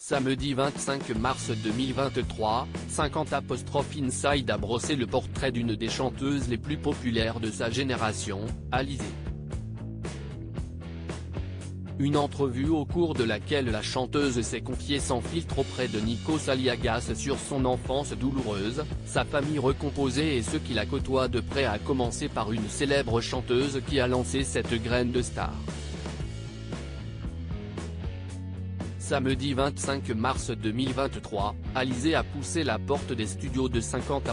Samedi 25 mars 2023, 50 Inside a brossé le portrait d'une des chanteuses les plus populaires de sa génération, Alizée. Une entrevue au cours de laquelle la chanteuse s'est confiée sans filtre auprès de Nikos Aliagas sur son enfance douloureuse, sa famille recomposée et ceux qui la côtoient de près, à commencer par une célèbre chanteuse qui a lancé cette graine de star. Samedi 25 mars 2023, Alizée a poussé la porte des studios de 50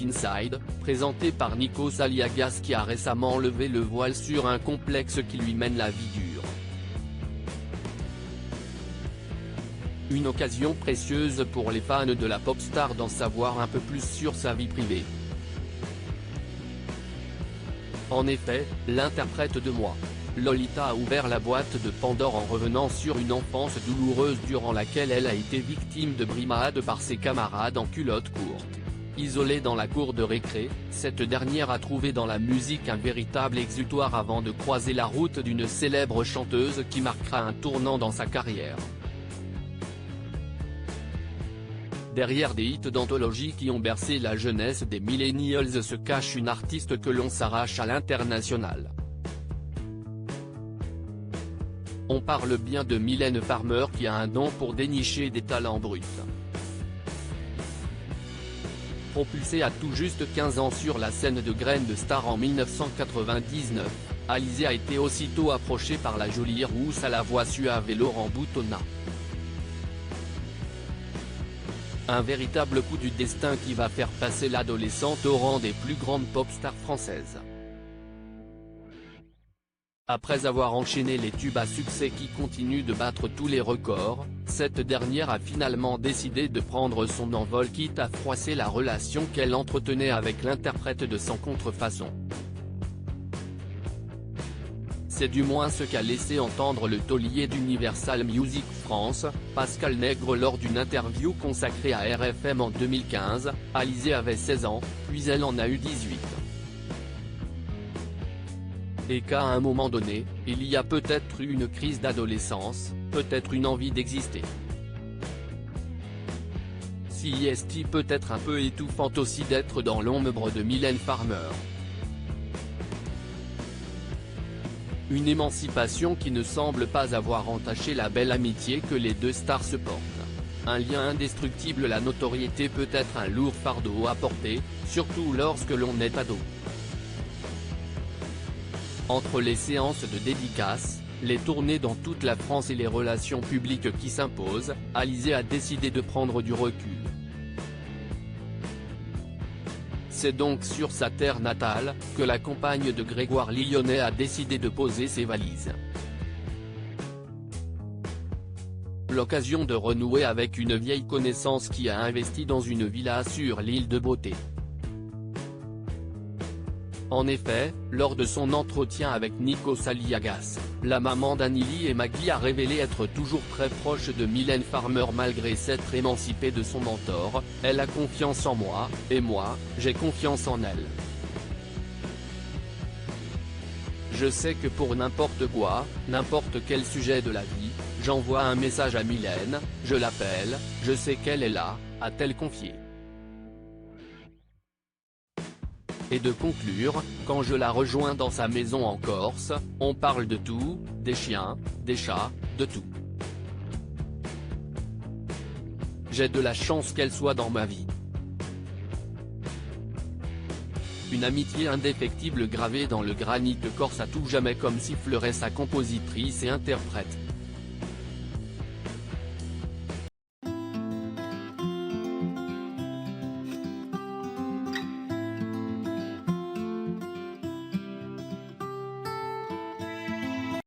Inside, présenté par Nikos Aliagas, qui a récemment levé le voile sur un complexe qui lui mène la vie dure. Une occasion précieuse pour les fans de la pop star d'en savoir un peu plus sur sa vie privée. En effet, l'interprète de Moi, Lolita a ouvert la boîte de Pandore en revenant sur une enfance douloureuse durant laquelle elle a été victime de brimades par ses camarades en culottes courtes. Isolée dans la cour de récré, cette dernière a trouvé dans la musique un véritable exutoire avant de croiser la route d'une célèbre chanteuse qui marquera un tournant dans sa carrière. Derrière des hits d'anthologie qui ont bercé la jeunesse des millennials se cache une artiste que l'on s'arrache à l'international. On parle bien de Mylène Farmer, qui a un don pour dénicher des talents bruts. Propulsée à tout juste 15 ans sur la scène de Graine de Star en 1999, Alizée a été aussitôt approchée par la jolie rousse à la voix suave et Laurent Boutonnat. Un véritable coup du destin qui va faire passer l'adolescente au rang des plus grandes pop stars françaises. Après avoir enchaîné les tubes à succès qui continuent de battre tous les records, cette dernière a finalement décidé de prendre son envol, quitte à froisser la relation qu'elle entretenait avec l'interprète de Sans Contrefaçon. C'est du moins ce qu'a laissé entendre le taulier d'Universal Music France, Pascal Nègre, lors d'une interview consacrée à RFM en 2015. Alizée avait 16 ans, puis elle en a eu 18. Et qu'à un moment donné, il y a peut-être eu une crise d'adolescence, peut-être une envie d'exister. Si est peut-être un peu étouffante aussi d'être dans l'ombre de Mylène Farmer. Une émancipation qui ne semble pas avoir entaché la belle amitié que les deux stars se portent. Un lien indestructible, la notoriété peut être un lourd fardeau à porter, surtout lorsque l'on est ado. Entre les séances de dédicaces, les tournées dans toute la France et les relations publiques qui s'imposent, Alizée a décidé de prendre du recul. C'est donc sur sa terre natale, que la compagne de Grégoire Lyonnais a décidé de poser ses valises. L'occasion de renouer avec une vieille connaissance qui a investi dans une villa sur l'île de Beauté. En effet, lors de son entretien avec Nikos Aliagas, la maman d'Annili et Maggie a révélé être toujours très proche de Mylène Farmer malgré s'être émancipée de son mentor. Elle a confiance en moi, et moi, j'ai confiance en elle. Je sais que pour n'importe quoi, n'importe quel sujet de la vie, j'envoie un message à Mylène, je l'appelle, je sais qu'elle est là, a-t-elle confié. Et de conclure, quand je la rejoins dans sa maison en Corse, on parle de tout, des chiens, des chats, de tout. J'ai de la chance qu'elle soit dans ma vie. Une amitié indéfectible gravée dans le granit de Corse à tout jamais, comme sifflerait sa compositrice et interprète.